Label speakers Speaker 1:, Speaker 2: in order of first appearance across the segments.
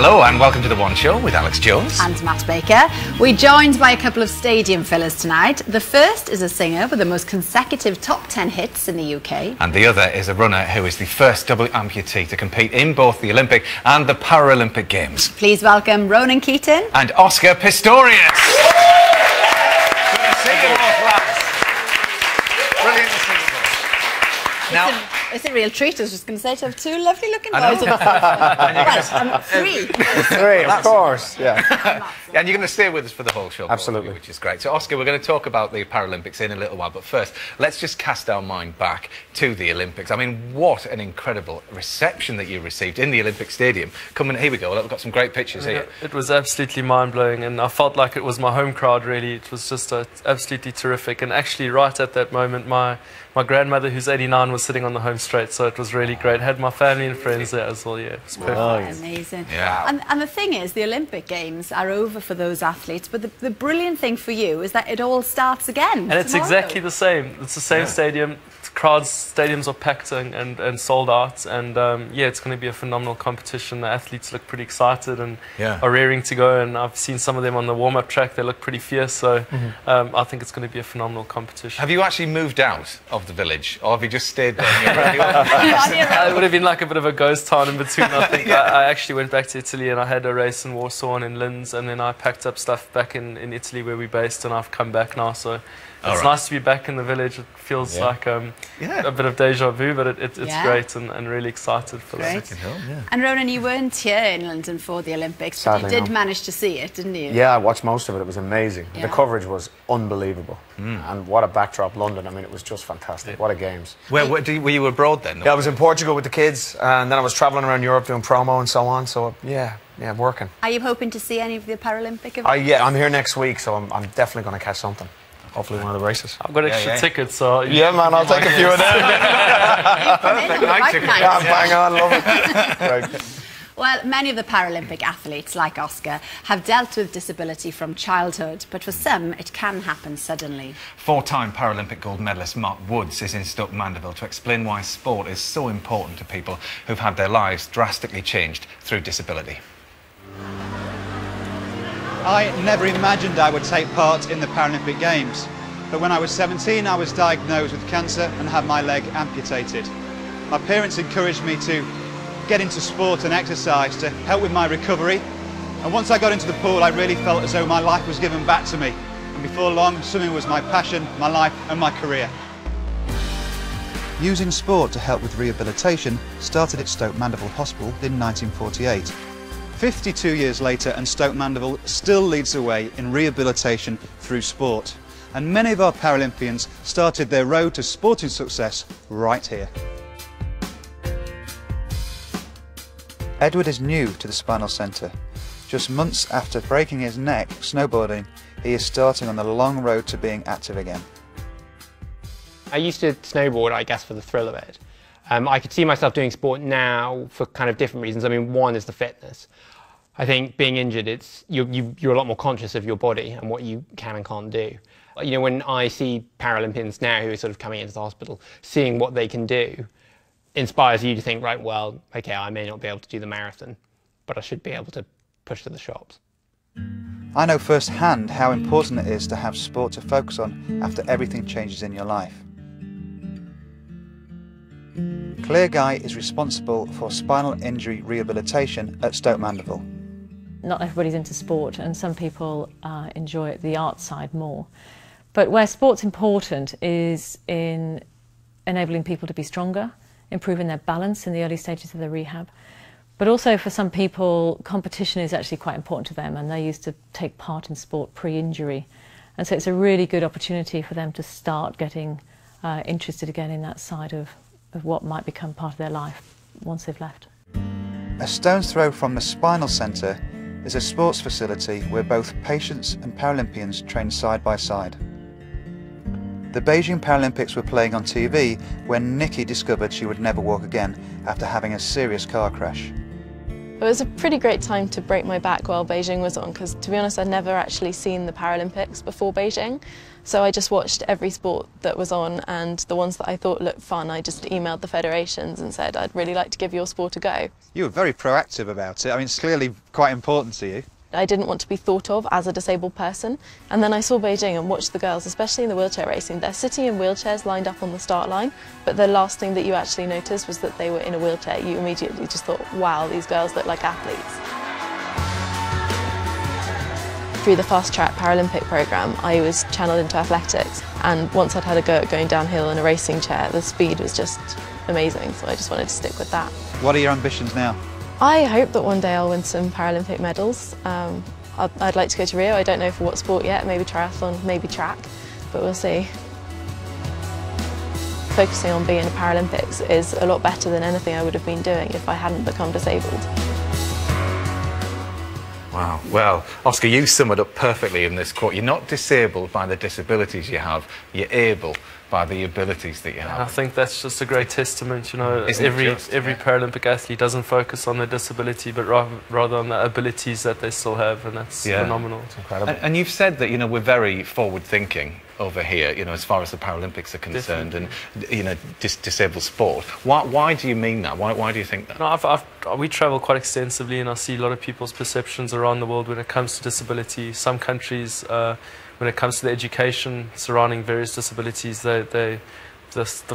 Speaker 1: Hello and welcome to The One Show with Alex Jones
Speaker 2: and Matt Baker. We're joined by a couple of stadium fillers tonight. The first is a singer with the most consecutive top 10 hits in the UK.
Speaker 1: And the other is a runner who is the first double amputee to compete in both the Olympic and the Paralympic Games.
Speaker 2: Please welcome Ronan Keaton
Speaker 1: and Oscar Pistorius. Good to see you both, lads. Brilliant to see you both. Now,
Speaker 2: it's a real treat, I was just going to say, to have two lovely looking boys. Well, three.
Speaker 3: Three, of course, yeah.
Speaker 1: And you're going to stay with us for the whole show,
Speaker 3: absolutely,
Speaker 1: which is great. So, Oscar, we're going to talk about the Paralympics in a little while, but first, let's just cast our mind back to the Olympics. I mean, what an incredible reception that you received in the Olympic Stadium. Here we go. We've got some great pictures here.
Speaker 4: It was absolutely mind-blowing, and I felt like it was my home crowd, really. It was just absolutely terrific, and actually, right at that moment, my grandmother, who's 89, was sitting on the home straight, so it was really great. Had my family and friends there as well, yeah. It was perfect.
Speaker 2: Oh, amazing. Yeah. And the thing is, the Olympic Games are over for those athletes, but the brilliant thing for you is that it all starts again.
Speaker 4: And it's exactly the same. It's the same stadium. Stadiums are packed and sold out, and yeah, it's going to be a phenomenal competition. The athletes look pretty excited and are raring to go, and I've seen some of them on the warm-up track. They look pretty fierce, so I think it's going to be a phenomenal competition.
Speaker 1: Have you actually moved out of the village, or have you just stayed there?
Speaker 4: It would have been like a bit of a ghost town in between, I think. I actually went back to Italy, and I had a race in Warsaw and in Linz, and then I packed up stuff back in Italy where we're based, and I've come back now, so it's nice to be back in the village. It feels like a bit of deja vu, but it's great, and really excited for that.
Speaker 2: And Ronan, you weren't here in London for the Olympics, but you did manage to see it, didn't you?
Speaker 3: Yeah, I watched most of it. It was amazing. The coverage was unbelievable. And what a backdrop, London. I mean, it was just fantastic. What a games.
Speaker 1: Were you abroad then?
Speaker 3: Yeah, I was in Portugal with the kids, and then I was travelling around Europe doing promo and so on, so yeah, working.
Speaker 2: Are you hoping to see any of the Paralympic events?
Speaker 3: Yeah, I'm here next week, so I'm definitely going to catch something. Hopefully one of the races.
Speaker 4: I've got extra tickets, so...
Speaker 3: Yeah, man, I'll take a few of them.
Speaker 1: Perfect.
Speaker 3: Bang on, love it. Right.
Speaker 2: Well, many of the Paralympic athletes, like Oscar, have dealt with disability from childhood, but for some, it can happen suddenly.
Speaker 1: Four-time Paralympic gold medalist Mark Woods is in Stoke Mandeville to explain why sport is so important to people who've had their lives drastically changed through disability.
Speaker 5: I never imagined I would take part in the Paralympic Games, but when I was 17 I was diagnosed with cancer and had my leg amputated. My parents encouraged me to get into sport and exercise to help with my recovery, and once I got into the pool I really felt as though my life was given back to me, and before long swimming was my passion, my life and my career. Using sport to help with rehabilitation started at Stoke Mandeville Hospital in 1948. 52 years later, and Stoke Mandeville still leads the way in rehabilitation through sport. And many of our Paralympians started their road to sporting success right here. Edward is new to the spinal centre. Just months after breaking his neck snowboarding, he is starting on the long road to being active again.
Speaker 6: I used to snowboard, I guess, for the thrill of it. I could see myself doing sport now for kind of different reasons. I mean, one is the fitness. I think being injured, you're a lot more conscious of your body and what you can and can't do. You know, when I see Paralympians now who are sort of coming into the hospital, seeing what they can do, inspires you to think, right, well, okay, I may not be able to do the marathon, but I should be able to push to the shops.
Speaker 5: I know firsthand how important it is to have sport to focus on after everything changes in your life. Claire Guy is responsible for spinal injury rehabilitation at Stoke Mandeville.
Speaker 7: Not everybody's into sport, and some people enjoy the art side more. But where sport's important is in enabling people to be stronger, improving their balance in the early stages of their rehab. But also for some people, competition is actually quite important to them, and they used to take part in sport pre-injury. And so it's a really good opportunity for them to start getting interested again in that side of what might become part of their life once they've left.
Speaker 5: A stone's throw from the Spinal Centre is a sports facility where both patients and Paralympians train side by side. The Beijing Paralympics were playing on TV when Nikki discovered she would never walk again after having a serious car crash.
Speaker 8: It was a pretty great time to break my back while Beijing was on, because to be honest I'd never actually seen the Paralympics before Beijing. So I just watched every sport that was on, and the ones that I thought looked fun, I just emailed the federations and said, I'd really like to give your sport a go.
Speaker 5: You were very proactive about it. I mean, it's clearly quite important to you.
Speaker 8: I didn't want to be thought of as a disabled person, and then I saw Beijing and watched the girls, especially in the wheelchair racing. They're sitting in wheelchairs lined up on the start line, but the last thing that you actually noticed was that they were in a wheelchair. You immediately just thought, wow, these girls look like athletes. Through the fast track Paralympic programme, I was channelled into athletics, and once I'd had a go at going downhill in a racing chair, the speed was just amazing, so I just wanted to stick with that.
Speaker 5: What are your ambitions now?
Speaker 8: I hope that one day I'll win some Paralympic medals. I'd like to go to Rio. I don't know for what sport yet, maybe triathlon, maybe track, but we'll see. Focusing on being in the Paralympics is a lot better than anything I would have been doing if I hadn't become disabled.
Speaker 1: Wow. Well, Oscar, you sum it up perfectly in this quote. You're not disabled by the disabilities you have, you're able by the abilities that you have.
Speaker 4: I think that's just a great testament, you know. Every Paralympic athlete doesn't focus on their disability, but rather on the abilities that they still have, and that's phenomenal.
Speaker 1: It's incredible. And you've said that, you know, we're very forward-thinking over here, you know, as far as the Paralympics are concerned, and, you know, disabled sport. Why do you mean that? Why do you think that?
Speaker 4: No, we travel quite extensively, and I see a lot of people's perceptions around the world when it comes to disability. Some countries, when it comes to the education surrounding various disabilities, the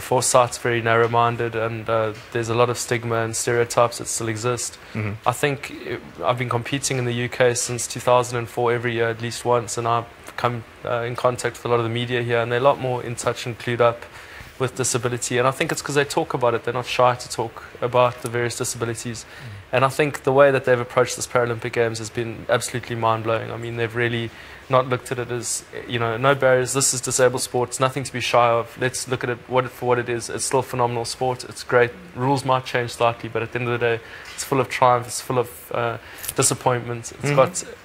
Speaker 4: foresight's very narrow-minded, and there's a lot of stigma and stereotypes that still exist. I think I've been competing in the UK since 2004 every year at least once, and I've come in contact with a lot of the media here, and they're a lot more in touch and clued up with disability, and I think it's because they talk about it. They're not shy to talk about the various disabilities, and I think the way that they've approached this Paralympic Games has been absolutely mind-blowing. I mean, they've really not looked at it as, you know, no barriers, this is disabled sport, it's nothing to be shy of, let's look at it for what it is. It's still phenomenal sport, it's great, rules might change slightly, but at the end of the day, it's full of triumph, it's full of disappointment,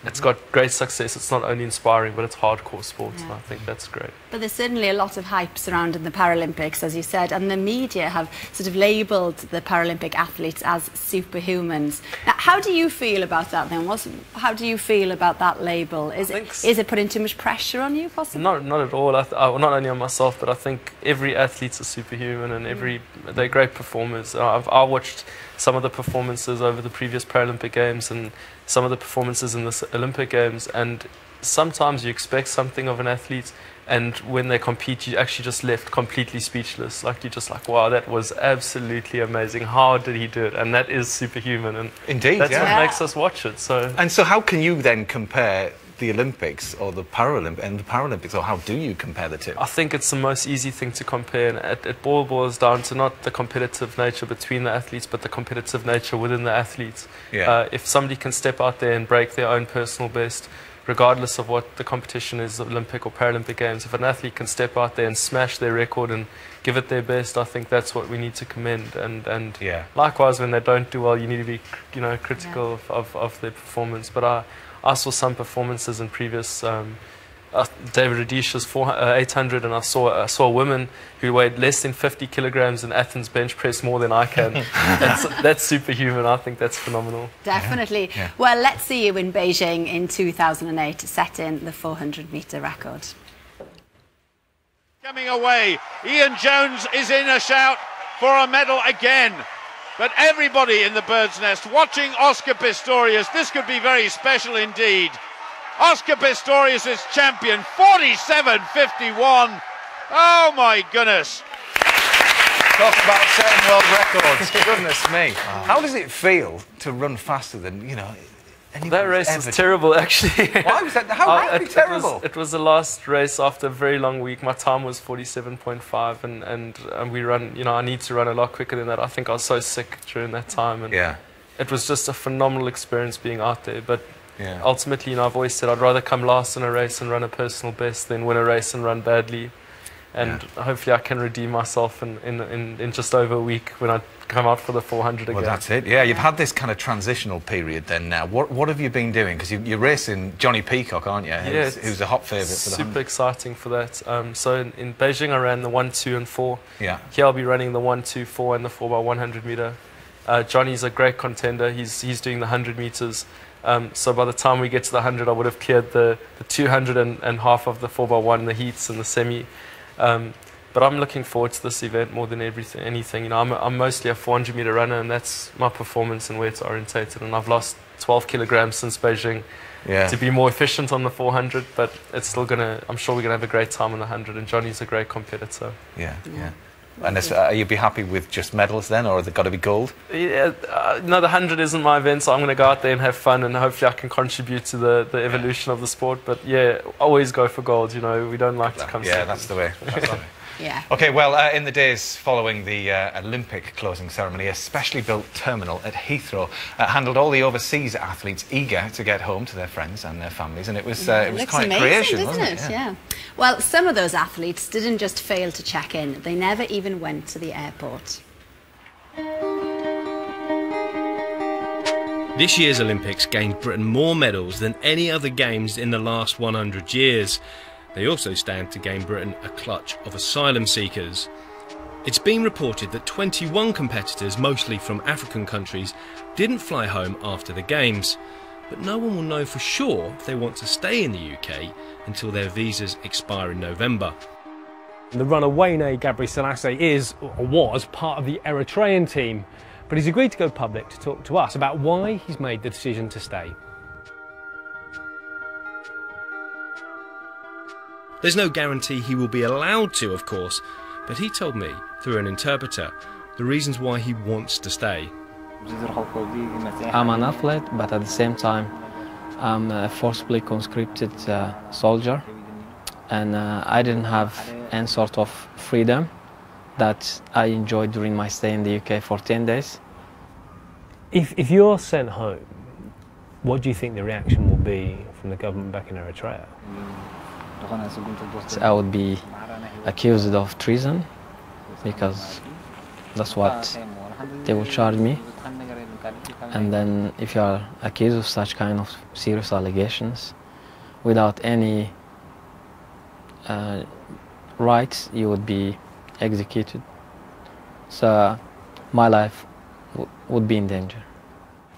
Speaker 4: it's got great success. It's not only inspiring, but it's hardcore sport, and I think that's great.
Speaker 2: But there's certainly a lot of hype surrounding the Paralympics, as you said, and the media have sort of labelled the Paralympic athletes as superhumans. Now, how do you feel about that then? How do you feel about that label? Is it putting too much pressure on you, possibly?
Speaker 4: Not at all. Not only on myself, but I think every athlete's a superhuman, and they're great performers. I watched some of the performances over the previous Paralympic Games and some of the performances in the Olympic Games, and sometimes you expect something of an athlete, and when they compete, you actually just left completely speechless. Like, you're just like, wow, that was absolutely amazing. How did he do it? And that is superhuman, and
Speaker 1: indeed,
Speaker 4: that's what makes us watch it. So
Speaker 1: how can you then compare the Olympics or the Paralympics, or how do you compare the two?
Speaker 4: I think it's the most easy thing to compare, and it boils down to not the competitive nature between the athletes, but the competitive nature within the athletes. If somebody can step out there and break their own personal best, regardless of what the competition is, Olympic or Paralympic Games, if an athlete can step out there and smash their record and give it their best, I think that's what we need to commend. And likewise, when they don't do well, you need to be, you know, critical of their performance. But I saw some performances in previous David Radish's 800, and I saw a woman who weighed less than 50 kilograms in Athens bench press more than I can. That's superhuman. I think that's phenomenal.
Speaker 2: Definitely. Yeah. Well, let's see you in Beijing in 2008, setting the 400-metre record.
Speaker 9: Coming away, Ian Jones is in a shout for a medal again. But everybody in the bird's nest watching Oscar Pistorius. This could be very special indeed. Oscar Pistorius is champion, 47.51. Oh my goodness.
Speaker 1: Talk about setting world records. Goodness me. How does it feel to run faster than, you know,
Speaker 4: that race was terrible, actually.
Speaker 1: Why was that? How could it be terrible?
Speaker 4: It was the last race after a very long week. My time was 47.5, and we run, you know, I need to run a lot quicker than that. I think I was so sick during that time, and it was just a phenomenal experience being out there. But ultimately, you know, I've always said I'd rather come last in a race and run a personal best than win a race and run badly. And hopefully I can redeem myself in just over a week when I come out for the 400 again.
Speaker 1: Well, that's it. Yeah, you've had this kind of transitional period then now. What have you been doing? Because you're racing Johnny Peacock, aren't you?
Speaker 4: Yeah,
Speaker 1: who's a hot favourite for the 100.
Speaker 4: Super exciting for that. So in Beijing I ran the 1, 2 and 4.
Speaker 1: Yeah.
Speaker 4: Here I'll be running the 1, 2, 4 and the 4x100 metre. Johnny's a great contender. He's doing the 100 meters. So by the time we get to the 100, I would have cleared the 200 and half of the 4x1, the heats and the semi. But I'm looking forward to this event more than anything. You know, I'm mostly a 400 meter runner, and that's my performance and where it's orientated. And I've lost 12 kilograms since Beijing to be more efficient on the 400. But it's still I'm sure we're gonna have a great time on the 100. And Johnny's a great competitor.
Speaker 1: Yeah. And you'd be happy with just medals then, or have they got to be gold?
Speaker 4: Yeah, no, the 100 isn't my event, so I'm going to go out there and have fun, and hopefully I can contribute to the evolution of the sport. But yeah, always go for gold. You know, we don't like to come.
Speaker 1: Yeah, that's the way. That's the way.
Speaker 2: Yeah.
Speaker 1: Okay, well, in the days following the Olympic closing ceremony, a specially built terminal at Heathrow handled all the overseas athletes eager to get home to their friends and their families, and it was quite
Speaker 2: amazing,
Speaker 1: creation,
Speaker 2: doesn't
Speaker 1: wasn't it?
Speaker 2: Yeah. Well, some of those athletes didn't just fail to check in; they never even went to the airport.
Speaker 10: This year's Olympics gained Britain more medals than any other games in the last 100 years. They also stand to gain Britain a clutch of asylum seekers. It's been reported that 21 competitors, mostly from African countries, didn't fly home after the Games. But no one will know for sure if they want to stay in the UK until their visas expire in November.
Speaker 11: The runner Wayne Gabriel is, or was, part of the Eritrean team, but he's agreed to go public to talk to us about why he's made the decision to stay.
Speaker 10: There's no guarantee he will be allowed to, of course, but he told me, through an interpreter, the reasons why he wants to stay.
Speaker 12: I'm an athlete, but at the same time, I'm a forcibly conscripted soldier, and I didn't have any sort of freedom that I enjoyed during my stay in the UK for 10 days.
Speaker 11: If you're sent home, what do you think the reaction will be from the government back in Eritrea?
Speaker 12: So I would be accused of treason, because that's what they will charge me. And then if you are accused of such kind of serious allegations without any rights, you would be executed. So my life would be in danger.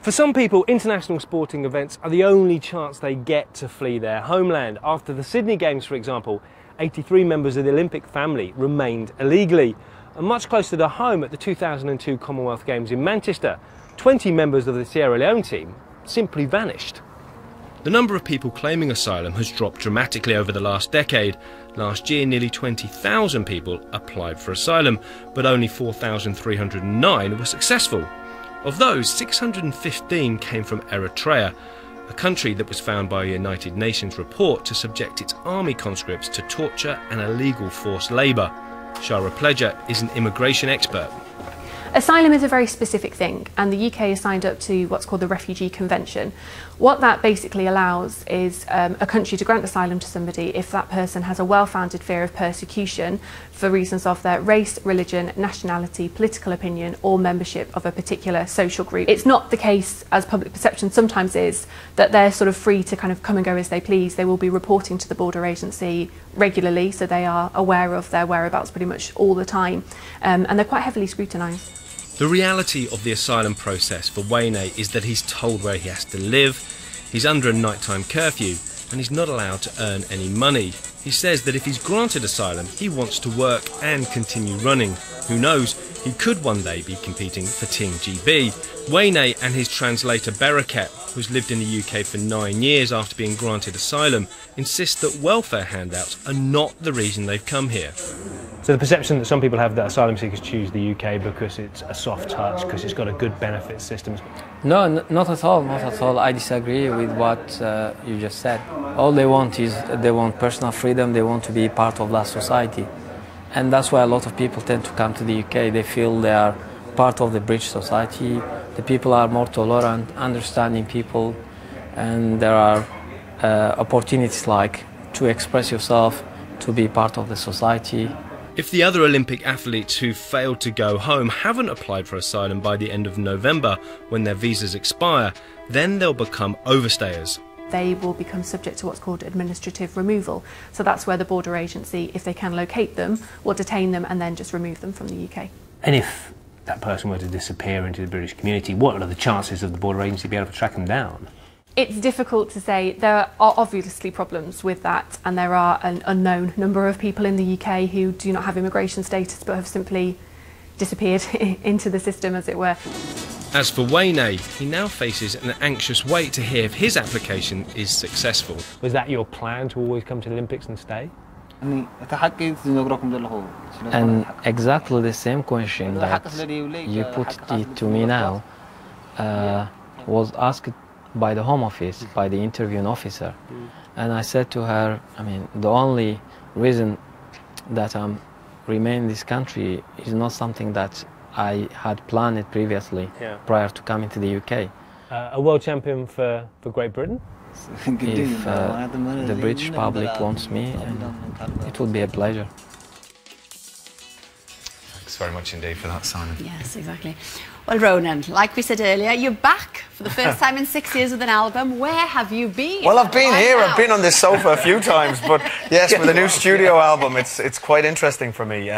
Speaker 11: For some people, international sporting events are the only chance they get to flee their homeland. After the Sydney Games, for example, 83 members of the Olympic family remained illegally. And much closer to home at the 2002 Commonwealth Games in Manchester, 20 members of the Sierra Leone team simply vanished.
Speaker 10: The number of people claiming asylum has dropped dramatically over the last decade. Last year, nearly 20,000 people applied for asylum, but only 4,309 were successful. Of those, 615 came from Eritrea, a country that was found by a United Nations report to subject its army conscripts to torture and illegal forced labour. Shara Pledger is an immigration expert.
Speaker 13: Asylum is a very specific thing, and the UK has signed up to what's called the Refugee Convention. What that basically allows is a country to grant asylum to somebody if that person has a well-founded fear of persecution for reasons of their race, religion, nationality, political opinion, or membership of a particular social group. It's not the case, as public perception sometimes is, that they're sort of free to kind of come and go as they please. They will be reporting to the border agency regularly, so they are aware of their whereabouts pretty much all the time, and they're quite heavily scrutinised.
Speaker 10: The reality of the asylum process for Wayne is that he's told where he has to live, he's under a nighttime curfew, and he's not allowed to earn any money. He says that if he's granted asylum, he wants to work and continue running. Who knows, he could one day be competing for Team GB. Wayne and his translator Bereket, who's lived in the UK for 9 years after being granted asylum, insist that welfare handouts are not the reason they've come here.
Speaker 11: So the perception that some people have that asylum seekers choose the UK because it's a soft touch, because it's got a good benefit system.
Speaker 12: No, not at all, not at all. I disagree with what you just said. All they want is they want personal freedom, they want to be part of that society. And that's why a lot of people tend to come to the UK. They feel they are part of the British society. The people are more tolerant, understanding people, and there are opportunities like to express yourself, to be part of the society.
Speaker 10: If the other Olympic athletes who failed to go home haven't applied for asylum by the end of November, when their visas expire, then they'll become overstayers.
Speaker 13: They will become subject to what's called administrative removal. So that's where the border agency, if they can locate them, will detain them and then just remove them from the UK.
Speaker 11: And if that person were to disappear into the British community, what are the chances of the border agency being able to track them down?
Speaker 13: It's difficult to say. There are obviously problems with that, and there are an unknown number of people in the UK who do not have immigration status but have simply disappeared into the system, as it were.
Speaker 10: As for Wayne, he now faces an anxious wait to hear if his application is successful.
Speaker 11: Was that your plan to always come to the Olympics and stay?
Speaker 12: And exactly the same question that you put it to me now was asked by the Home Office, by the interviewing officer. And I said to her, I mean, the only reason that I'm remain in this country is not something that I had planned previously, prior to coming to the UK.
Speaker 11: A world champion for Great Britain?
Speaker 12: If the British public wants me, it would be a pleasure.
Speaker 1: Thanks very much indeed for that, Simon.
Speaker 2: Yes, exactly. Well, Ronan, like we said earlier, you're back for the first time in 6 years with an album. Where have you been?
Speaker 3: Well, I've been here.
Speaker 2: Now?
Speaker 3: I've been on this sofa a few times, but yes, with a new studio album, it's quite interesting for me.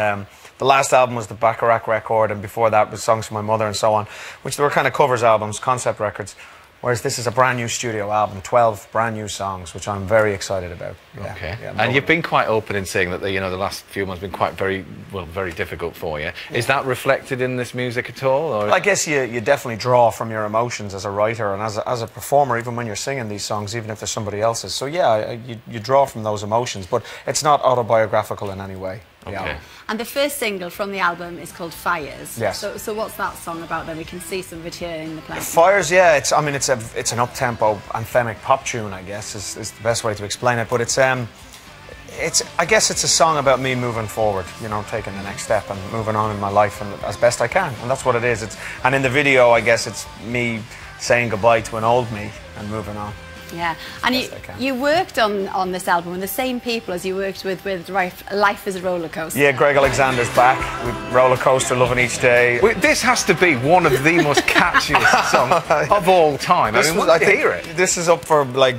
Speaker 3: The last album was the Bacharach record, and before that was Songs for My Mother and so on, which were kind of covers albums, concept records. Whereas this is a brand new studio album, 12 brand new songs, which I'm very excited about. Yeah,
Speaker 1: okay.
Speaker 3: Yeah,
Speaker 1: and you've been quite open in saying that the last few months have been quite very difficult for you. Is that reflected in this music at all? Or?
Speaker 3: I guess you definitely draw from your emotions as a writer and as a performer, even when you're singing these songs, even if they're somebody else's. So yeah, you draw from those emotions, but it's not autobiographical in any way.
Speaker 1: Okay.
Speaker 2: And the first single from the album is called Fires.
Speaker 3: Yes.
Speaker 2: So what's that song about then? We can see some of it here in the play.
Speaker 3: Fires, yeah, it's an up-tempo anthemic pop tune, I guess, is the best way to explain it. But I guess it's a song about me moving forward, taking the next step and moving on in my life and as best I can. And that's what it is. And in the video, I guess it's me saying goodbye to an old me and moving on.
Speaker 2: Yeah, and you worked on this album with the same people as you worked with Life is a Roller Coaster.
Speaker 3: Yeah, Greg Alexander's back with Roller Coaster, Loving Each Day.
Speaker 1: This has to be one of the most catchiest songs of all time. I hear it.
Speaker 3: This is up for like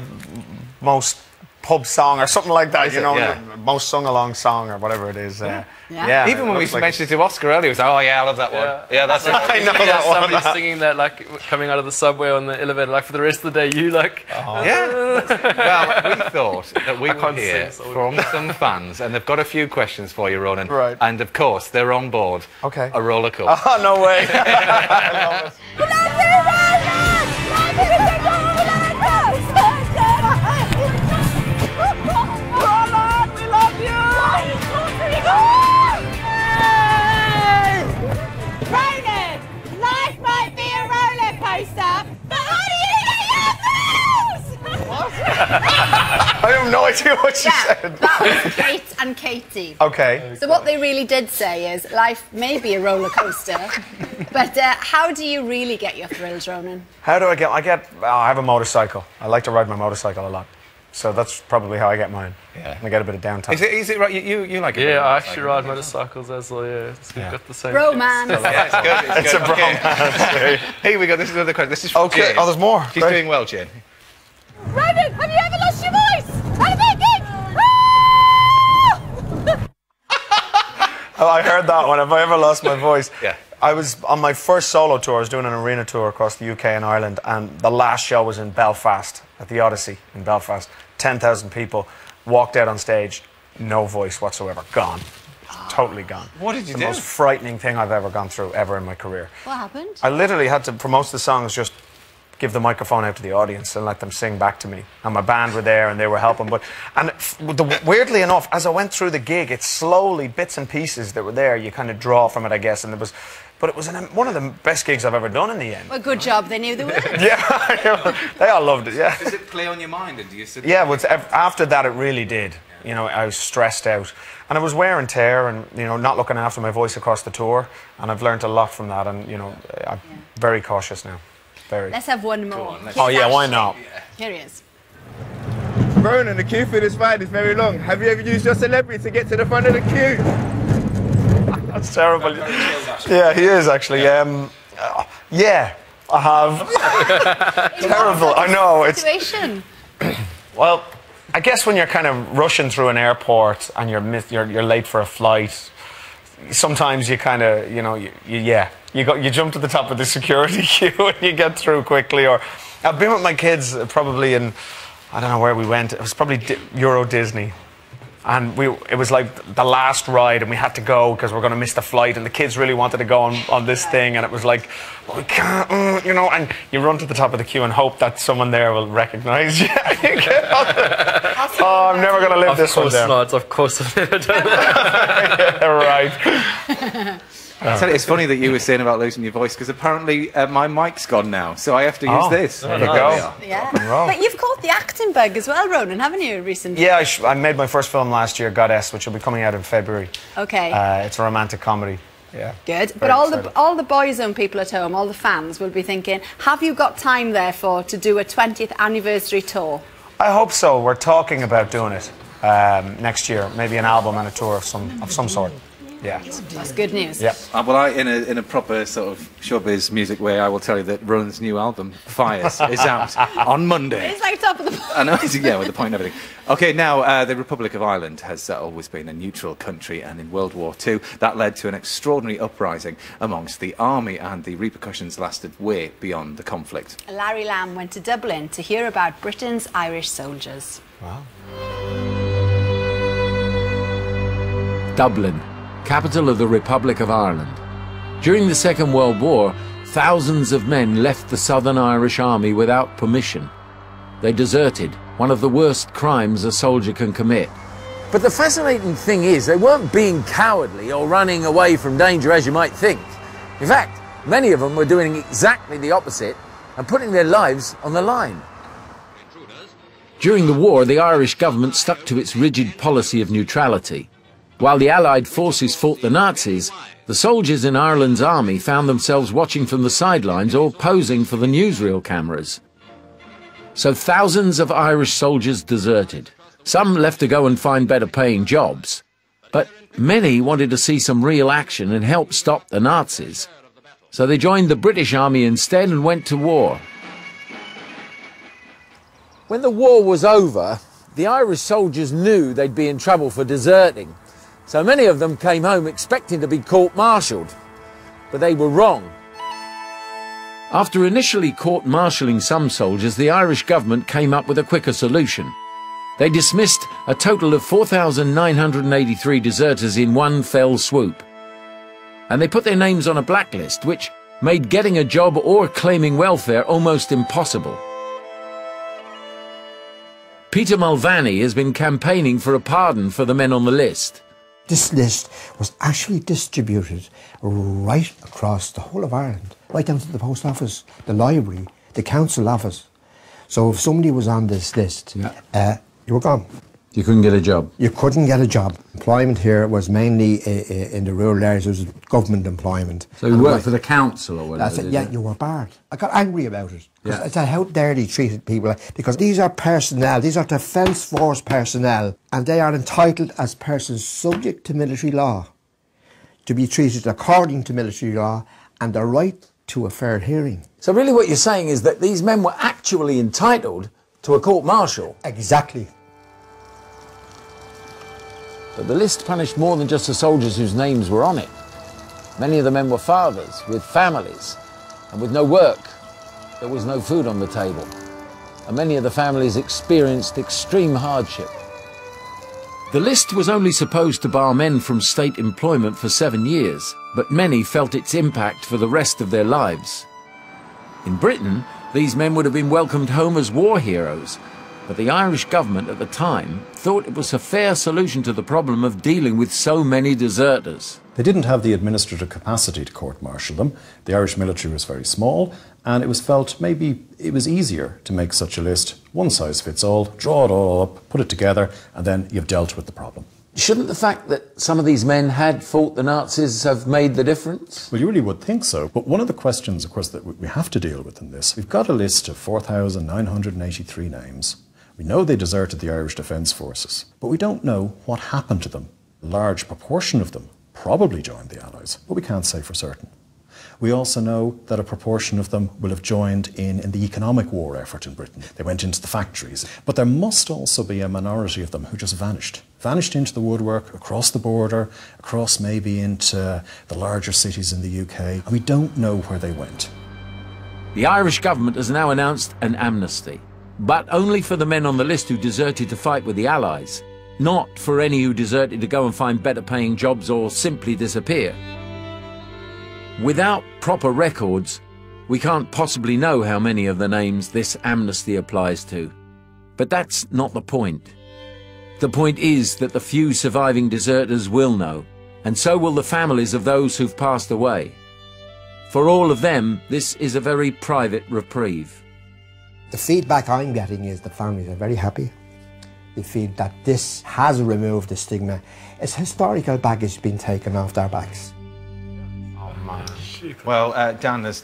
Speaker 3: most pub song or something like that, most sung-along song or whatever it is. Yeah.
Speaker 1: Even when we mentioned it to Oscar earlier, he was like, oh yeah, I love that one. Yeah, that's it.
Speaker 3: I know that one.
Speaker 4: Somebody singing that, like, coming out of the subway on the elevator, like, for the rest of the day, you, like...
Speaker 1: Yeah. Well, we thought that we would hear from some fans, and they've got a few questions for you, Ronan.
Speaker 3: Right.
Speaker 1: And, of course, they're on board.
Speaker 3: Okay.
Speaker 1: A roller coaster.
Speaker 3: Oh, no way. I love it.
Speaker 2: Ronan, life might be a roller coaster, but how do you get your thrills? What?
Speaker 3: I have no idea what you said.
Speaker 2: That was Kate and Katie.
Speaker 3: Okay.
Speaker 2: So what they really did say is life may be a roller coaster, but how do you really get your thrills, Ronan?
Speaker 3: How do I have a motorcycle. I like to ride my motorcycle a lot. So that's probably how I get mine. Yeah. And I get a bit of downtime.
Speaker 1: Is it right? You like it?
Speaker 4: Yeah, I actually ride motorcycles as well, yeah. We've got the same...
Speaker 2: Romance.
Speaker 1: Yeah, it's good.
Speaker 3: It's a bromance.
Speaker 1: Here we go. This is another question. This is from
Speaker 3: Okay.
Speaker 1: Jane.
Speaker 3: Oh, there's more.
Speaker 1: She's doing well, Jane.
Speaker 2: Ronan, have you ever lost your voice? At a big gig?
Speaker 3: Oh, I heard that one. Have I ever lost my voice?
Speaker 1: Yeah.
Speaker 3: I was on my first solo tour. I was doing an arena tour across the UK and Ireland, and the last show was in Belfast, at the Odyssey in Belfast. 10,000 people, walked out on stage, no voice whatsoever, gone. Totally gone.
Speaker 1: What did you do?
Speaker 3: The most frightening thing I've ever gone through, ever in my career.
Speaker 2: What happened?
Speaker 3: I literally had to, for most of the songs, just give the microphone out to the audience and let them sing back to me. And my band were there and they were helping. Weirdly enough, as I went through the gig, it's slowly, bits and pieces that were there, you kind of draw from it, I guess. And but it was one of the best gigs I've ever done in the end.
Speaker 2: Well, good job, they knew the words.
Speaker 3: Yeah, they all loved it, yeah.
Speaker 1: Does it play on your mind? And do you sit
Speaker 3: Yeah, well, after that it really did. I was stressed out. And it was wear and tear and, not looking after my voice across the tour. And I've learned a lot from that and, I'm very cautious now. Very.
Speaker 2: Let's have one more.
Speaker 3: Oh, yeah, why not?
Speaker 2: Here he is.
Speaker 14: Ronan, the queue for this ride is very long. Have you ever used your celebrity to get to the front of the queue?
Speaker 3: That's terrible. Yeah, he is actually. Yeah, I have. Terrible. I know.
Speaker 2: Situation.
Speaker 3: Well, I guess when you're kind of rushing through an airport and you're late for a flight, sometimes you kind of, you know, you jump to the top of the security queue and you get through quickly. Or I've been with my kids probably in, I don't know where we went. It was probably Euro Disney. And it was like the last ride, and we had to go because we're going to miss the flight, and the kids really wanted to go on this thing, and it was like, we can't, you know, and you run to the top of the queue and hope that someone there will recognise you. Oh, I'm never going to live this one down.
Speaker 4: Of course not. Of course I've never done
Speaker 3: that. Yeah, right.
Speaker 1: I tell you, it's funny that you were saying about losing your voice, because apparently my mic's gone now, so I have to use this.
Speaker 3: There you go.
Speaker 2: Yeah. But you've caught the acting bug as well, Ronan, haven't you, recently?
Speaker 3: Yeah, I made my first film last year, Goddess, which will be coming out in February.
Speaker 2: Okay.
Speaker 3: It's a romantic comedy. Yeah.
Speaker 2: Good. But all the Boyzone people at home, all the fans will be thinking, have you got time, therefore, to do a 20th anniversary tour?
Speaker 3: I hope so. We're talking about doing it next year, maybe an album and a tour of some sort. Yeah.
Speaker 2: That's good news.
Speaker 3: Yeah.
Speaker 1: Well, in a proper sort of showbiz music way, I will tell you that Ronan's new album, Fires, is out on Monday.
Speaker 2: It's like top of the point.
Speaker 1: I know, yeah, with the point and everything. Okay, now, the Republic of Ireland has always been a neutral country, and in World War II, that led to an extraordinary uprising amongst the army, and the repercussions lasted way beyond the conflict.
Speaker 2: Larry Lamb went to Dublin to hear about Britain's Irish soldiers.
Speaker 3: Wow.
Speaker 15: Dublin, capital of the Republic of Ireland. During the Second World War, thousands of men left the Southern Irish Army without permission. They deserted, one of the worst crimes a soldier can commit.
Speaker 16: But the fascinating thing is, they weren't being cowardly or running away from danger as you might think. In fact, many of them were doing exactly the opposite and putting their lives on the line.
Speaker 15: During the war, the Irish government stuck to its rigid policy of neutrality. While the Allied forces fought the Nazis, the soldiers in Ireland's army found themselves watching from the sidelines or posing for the newsreel cameras. So thousands of Irish soldiers deserted. Some left to go and find better paying jobs. But many wanted to see some real action and help stop the Nazis. So they joined the British Army instead and went to war.
Speaker 16: When the war was over, the Irish soldiers knew they'd be in trouble for deserting. So many of them came home expecting to be court-martialed, but they were wrong.
Speaker 15: After initially court-martialing some soldiers, the Irish government came up with a quicker solution. They dismissed a total of 4,983 deserters in one fell swoop. And they put their names on a blacklist, which made getting a job or claiming welfare almost impossible. Peter Mulvaney has been campaigning for a pardon for the men on the list.
Speaker 17: This list was actually distributed right across the whole of Ireland, right down to the post office, the library, the council office. So if somebody was on this list, you were gone.
Speaker 15: You couldn't get a job?
Speaker 17: You couldn't get a job. Employment here was mainly in the rural areas. It was government employment.
Speaker 15: So you worked for the council or whatever?
Speaker 17: That's it, yeah, you were barred. I got angry about it. Yeah. It's how dare they treated people, because these are personnel, these are Defence Force personnel, and they are entitled as persons subject to military law to be treated according to military law and the right to a fair hearing.
Speaker 16: So really what you're saying is that these men were actually entitled to a court-martial?
Speaker 17: Exactly.
Speaker 15: But the list punished more than just the soldiers whose names were on it. Many of the men were fathers with families and with no work. There was no food on the table, and many of the families experienced extreme hardship. The list was only supposed to bar men from state employment for 7 years, but many felt its impact for the rest of their lives. In Britain, these men would have been welcomed home as war heroes, but the Irish government at the time thought it was a fair solution to the problem of dealing with so many deserters.
Speaker 18: They didn't have the administrative capacity to court-martial them. The Irish military was very small, and it was felt maybe it was easier to make such a list, one size fits all, draw it all up, put it together, and then you've dealt with the problem.
Speaker 16: Shouldn't the fact that some of these men had fought the Nazis have made the difference?
Speaker 18: Well, you really would think so. But one of the questions, of course, that we have to deal with in this, we've got a list of 4,983 names. We know they deserted the Irish Defence Forces, but we don't know what happened to them. A large proportion of them probably joined the Allies, but we can't say for certain. We also know that a proportion of them will have joined in the economic war effort in Britain. They went into the factories. But there must also be a minority of them who just vanished into the woodwork, across the border, across maybe into the larger cities in the UK. And we don't know where they went.
Speaker 16: The Irish government has now announced an amnesty, but only for the men on the list who deserted to fight with the Allies, not for any who deserted to go and find better paying jobs or simply disappear. Without proper records, we can't possibly know how many of the names this amnesty applies to. But that's not the point. The point is that the few surviving deserters will know, and so will the families of those who've passed away. For all of them, this is a very private reprieve.
Speaker 17: The feedback I'm getting is the families are very happy. They feel that this has removed the stigma. It's historical baggage being taken off their backs.
Speaker 1: Well, Dan has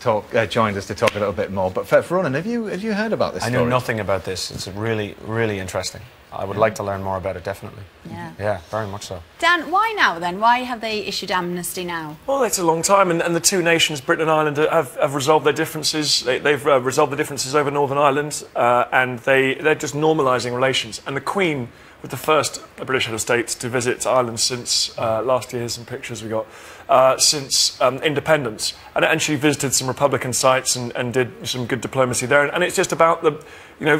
Speaker 1: joined us to talk a little bit more. But for Ronan, have you heard about this story?
Speaker 3: I knew nothing about this. It's really, really interesting. I would like to learn more about it, definitely.
Speaker 2: Yeah.
Speaker 3: Yeah, very much so.
Speaker 2: Dan, why now then? Why have they issued amnesty now?
Speaker 19: Well, it's a long time, and the two nations, Britain and Ireland, have resolved their differences. They've resolved the differences over Northern Ireland, and they're just normalising relations. And the Queen was the first British head of state to visit Ireland since last year. Here's some pictures we got. Since independence, and she visited some Republican sites and did some good diplomacy there. And it's just about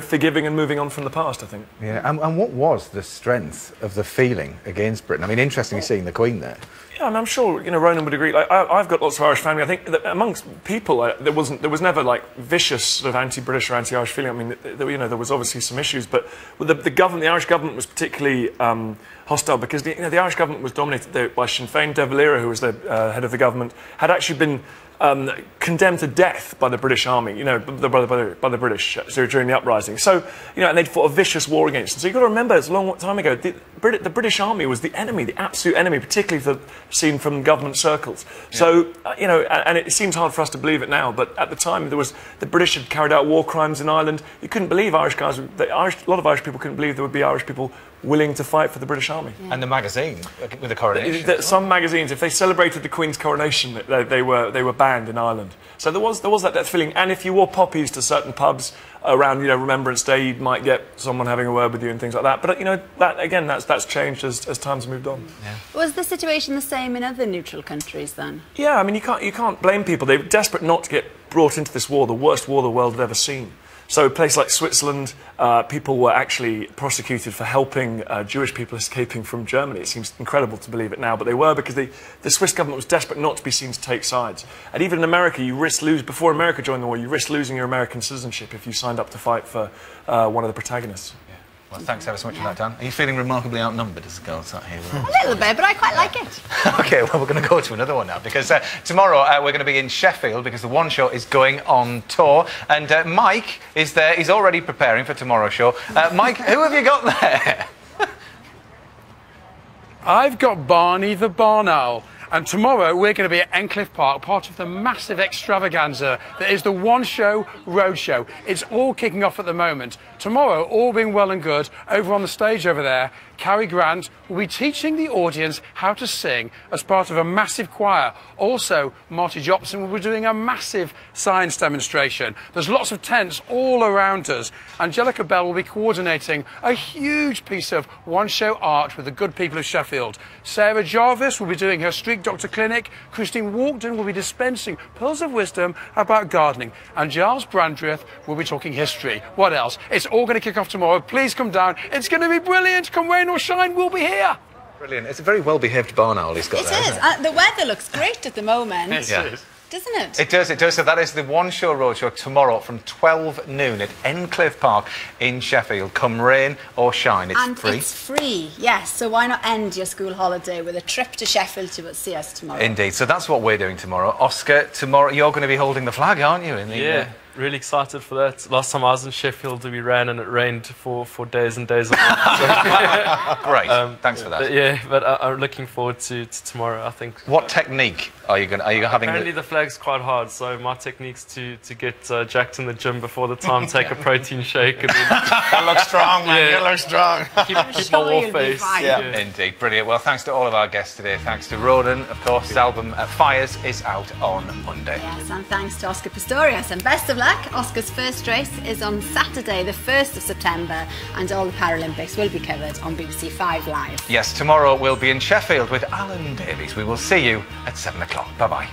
Speaker 19: forgiving and moving on from the past, I think.
Speaker 1: Yeah, and what was the strength of the feeling against Britain? I mean, interestingly seeing the Queen there.
Speaker 19: Yeah, and I'm sure Ronan would agree. Like, I've got lots of Irish family. I think that amongst people, there was never like vicious sort of anti-British or anti-Irish feeling. I mean, there was obviously some issues, but the Irish government was particularly hostile because the Irish government was dominated by Sinn Féin. De Valera, who was the head of the government, had actually been condemned to death by the British Army, by the British during the uprising. So, and they'd fought a vicious war against them. So you've got to remember, it's a long time ago, the British Army was the enemy, the absolute enemy, particularly seen from government circles. Yeah. So, and it seems hard for us to believe it now, but at the time, the British had carried out war crimes in Ireland. You couldn't believe a lot of Irish people couldn't believe there would be Irish people willing to fight for the British Army.
Speaker 1: Yeah. And the magazine, with the coronation.
Speaker 19: Some magazines, if they celebrated the Queen's coronation, they were banned in Ireland. So there was that feeling. And if you wore poppies to certain pubs around, Remembrance Day, you might get someone having a word with you and things like that. But that's changed as time's moved on.
Speaker 2: Yeah. Was the situation the same in other neutral countries then?
Speaker 19: Yeah, I mean you can't blame people. They were desperate not to get brought into this war, the worst war the world had ever seen. So a place like Switzerland, people were actually prosecuted for helping Jewish people escaping from Germany. It seems incredible to believe it now, but they were because the Swiss government was desperate not to be seen to take sides. And even in America, before America joined the war, you risked losing your American citizenship if you signed up to fight for one of the protagonists.
Speaker 1: Well, thanks ever so much for that, Dan. Are you feeling remarkably outnumbered as a girl sat here?
Speaker 2: A little bit, but I quite like it.
Speaker 1: OK, well, we're going to go to another one now, because tomorrow we're going to be in Sheffield, because the One Show is going on tour, and Mike is there. He's already preparing for tomorrow's show. Mike, who have you got there?
Speaker 20: I've got Barney the Barn Owl. And tomorrow we're going to be at Endcliffe Park, part of the massive extravaganza that is the One Show Roadshow. It's all kicking off at the moment. Tomorrow, all being well and good, over on the stage over there, Cary Grant will be teaching the audience how to sing as part of a massive choir. Also, Marty Jopson will be doing a massive science demonstration. There's lots of tents all around us. Angelica Bell will be coordinating a huge piece of One Show art with the good people of Sheffield. Sarah Jarvis will be doing her Street Doctor Clinic. Christine Walkden will be dispensing pearls of wisdom about gardening. And Giles Brandreth will be talking history. What else? It's all going to kick off tomorrow. Please come down. It's going to be brilliant. Come rain or shine, we'll be here.
Speaker 1: Brilliant. It's a very well-behaved barn owl he's got there.
Speaker 2: It is. The weather looks great at the moment.
Speaker 1: It does.
Speaker 2: Doesn't it?
Speaker 1: It does, it does. So that is the One Show Roadshow tomorrow from 12 noon at Endcliffe Park in Sheffield. Come rain or shine, it's free.
Speaker 2: It's free, yes. So why not end your school holiday with a trip to Sheffield to see us tomorrow?
Speaker 1: Indeed. So that's what we're doing tomorrow. Oscar, tomorrow you're going to be holding the flag, aren't you?
Speaker 4: Yeah. Really excited for that. Last time I was in Sheffield, we ran and it rained for days and days.
Speaker 1: Great, thanks for that.
Speaker 4: But I'm looking forward to tomorrow, I think.
Speaker 1: What technique are you having?
Speaker 4: Apparently the flag's quite hard, so my technique's to get jacked in the gym before the time, take a protein shake. And then
Speaker 3: You look strong, man. You look strong.
Speaker 4: Keep my wall face.
Speaker 1: Indeed, brilliant. Well, thanks to all of our guests today. Thanks to Ronan, of course. His album Fires is out on Monday.
Speaker 2: Yes, and thanks to Oscar Pistorius. And best of luck. Oscar's first race is on Saturday, the 1st of September, and all the Paralympics will be covered on BBC 5 Live.
Speaker 1: Yes, tomorrow we'll be in Sheffield with Alan Davies. We will see you at 7 o'clock. Bye-bye.